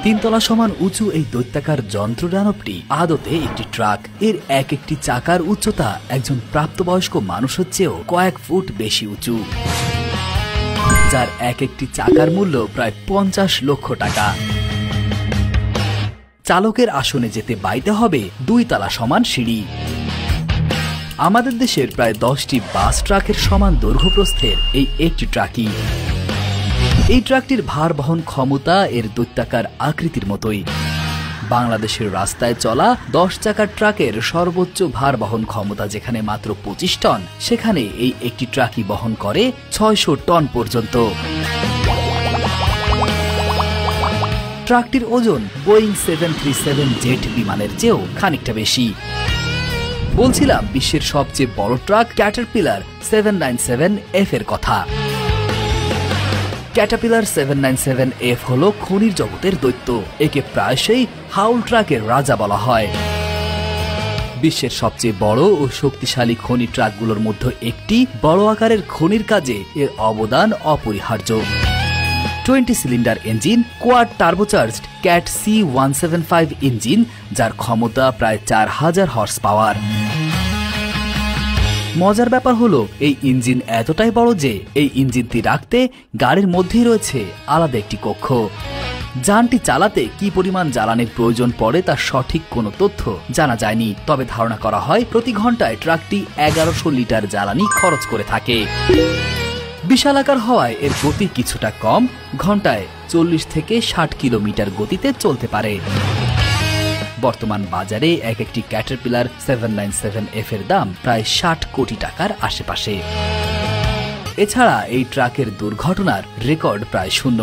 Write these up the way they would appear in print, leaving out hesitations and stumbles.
3 তলা সমান উঁচু এই দৈত্যাকার যন্ত্রদানবটি আদতে একটি ট্রাক। এর এক একটি চাকার উচ্চতা একজন প্রাপ্তবয়স্ক মানুষের চেয়েও কয়েক ফুট বেশি উঁচু, যার এক একটি চাকার মূল্য প্রায় 50 লক্ষ টাকা। চালকের আসনে যেতে বাইতে হবে 2 তলা সমান সিঁড়ি। আমাদের দেশের প্রায় 10টি বাস ট্রাকের সমান দৈর্ঘ্যপ্রস্থের এই একটি ট্রাকই। এই ট্রাকটির ভার বহন ক্ষমতা এর দৈত্যাকার আকৃতির মতোই। বাংলাদেশের রাস্তায় চলা 10 চাকার ট্রাকের সর্বোচ্চ ভার বহন ক্ষমতা যেখানে মাত্র 25 টন, সেখানে এই একটি ট্রাকই বহন করে 600 টন পর্যন্ত। ট্রাকটির ওজন বোয়িং 737 জেট বিমানের চেয়েও খানিকটা বেশি। বলছিলাম বিশ্বের সবচেয়ে বড় ট্রাক ক্যাটারপিলার 797F এর কথা। ক্যাটারপিলার 797F হলো খনির জগতের দৈত্য। একে প্রায়শই হাউল ট্রাকের রাজা বলা হয়। বিশ্বের সবচেয়ে বড় ও শক্তিশালী খনি ট্রাকগুলোর মধ্যে একটি। বড় আকারের খনির কাজে এর অবদান অপরিহার্য। 20 cylinder engine, quad turbocharged cat C175 engine, যার ক্ষমতা প্রায় 4000 হর্স পাওয়ার। মজার ব্যাপার হলো এই ইঞ্জিন এতটাই বড় যে এই ইঞ্জিনটি রাখতে গাড়ির মধ্যেই রয়েছে আলাদা একটি কক্ষ। যানটি চালাতে কি পরিমাণ জ্বালানির প্রয়োজন পড়ে তার সঠিক কোনো তথ্য জানা যায়নি, তবে ধারণা করা হয় প্রতি ঘন্টায় ট্রাকটি 1100 লিটার জ্বালানি খরচ করে থাকে। বিশালাকার হওয়ায় এর গতি কিছুটা কম, ঘন্টায় 40 থেকে 60 কিলোমিটার গতিতে চলতে পারে। বর্তমান বাজারে এক একটি ক্যাটারপিলার 797F এর দাম প্রায় 60 কোটি টাকার আশেপাশে। এছাড়া এই ট্রাকের দুর্ঘটনার রেকর্ড প্রায় শূন্য।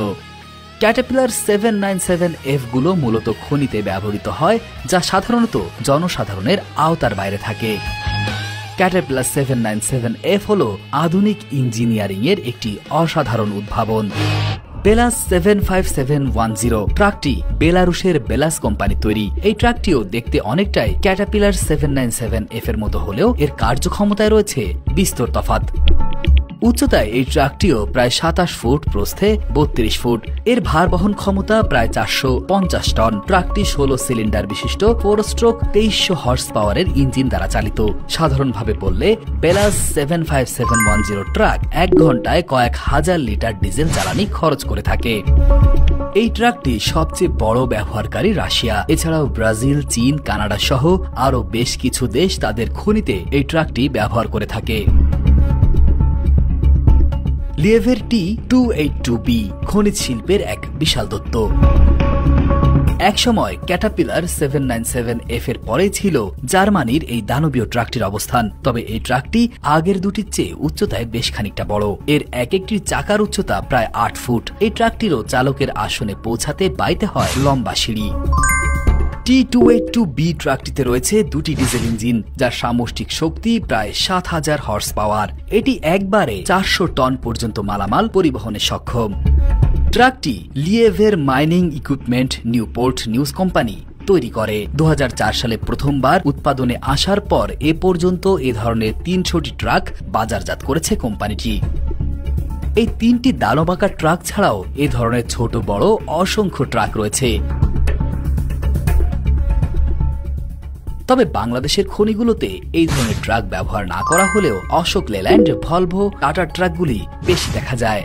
ক্যাটারপিলার 797F গুলো মূলত খনিতে ব্যবহৃত হয়, যা সাধারণত জনসাধারণের আওতার বাইরে থাকে। ক্যাটারপিলার 797F হলো আধুনিক ইঞ্জিনিয়ারিং এর একটি অসাধারণ উদ্ভাবন। বেলাস 75710 ট্রাকটি বেলারুশের বেলাস কোম্পানি তৈরি। এই ট্রাকটিও দেখতে অনেকটাই ক্যাটারপিলার 797F এর মতো হলেও এর কার্যক্ষমতায় রয়েছে বিস্তর তফাৎ। উচ্চতায় এই ট্রাকটিও প্রায় 27 ফুট, প্রস্থে 32 ফুট। এর ভার বহন ক্ষমতা প্রায় 450 টন। ট্রাকটি 16 সিলিন্ডার বিশিষ্ট 4 স্ট্রোক 2300 হর্স পাওয়ারের ইঞ্জিন দ্বারা চালিত। সাধারণভাবে বললে বেলাস 75710 ট্রাক 1 ঘন্টায় কয়েক হাজার লিটার ডিজেল জ্বালানি খরচ করে থাকে। এই ট্রাকটি সবচেয়ে বড় ব্যবহারকারী রাশিয়া। এছাড়াও ব্রাজিল, চীন, কানাডা সহ আরো বেশ কিছু দেশ তাদের খনিতে এই ট্রাকটি ব্যবহার করে থাকে। লিয়েভের T282B খনিজ শিল্পের এক বিশাল দত্ত। একসময় ক্যাটারপিলার 797F এর পরে ছিল জার্মানির এই দানবীয় ট্রাকটির অবস্থান। তবে এই ট্রাকটি আগের দুটির চেয়ে উচ্চতায় বেশ খানিকটা বড়। এর এক একটি চাকার উচ্চতা প্রায় 8 ফুট। এই ট্রাকটিরও চালকের আসনে পৌঁছাতে বাইতে হয় লম্বা সিঁড়ি। T282B ট্রাকটিতে রয়েছে 2টি ডিজেল ইঞ্জিন, যার সামষ্টিক শক্তি প্রায় 7000 হর্স পাওয়ার। এটি একবারে 400 টন পর্যন্ত মালামাল পরিবহনে সক্ষম। ট্রাকটি লিয়েভের mining equipment Newport News company তৈরি করে। 2004 সালে প্রথমবার উৎপাদনে আসার পর এ পর্যন্ত এ ধরনের 300টি ট্রাক বাজারজাত করেছে কোম্পানিটি। এই 3টি দানবাকার ট্রাক ছাড়াও এ ধরনের ছোট বড় অসংখ্য ট্রাক রয়েছে। তবে বাংলাদেশের খনিগুলোতে এই ধরনের ট্রাক ব্যবহার না করা হলেও অশোক লেল্যান্ড, ভলভো, টাটা ট্রাকগুলি বেশি দেখা যায়।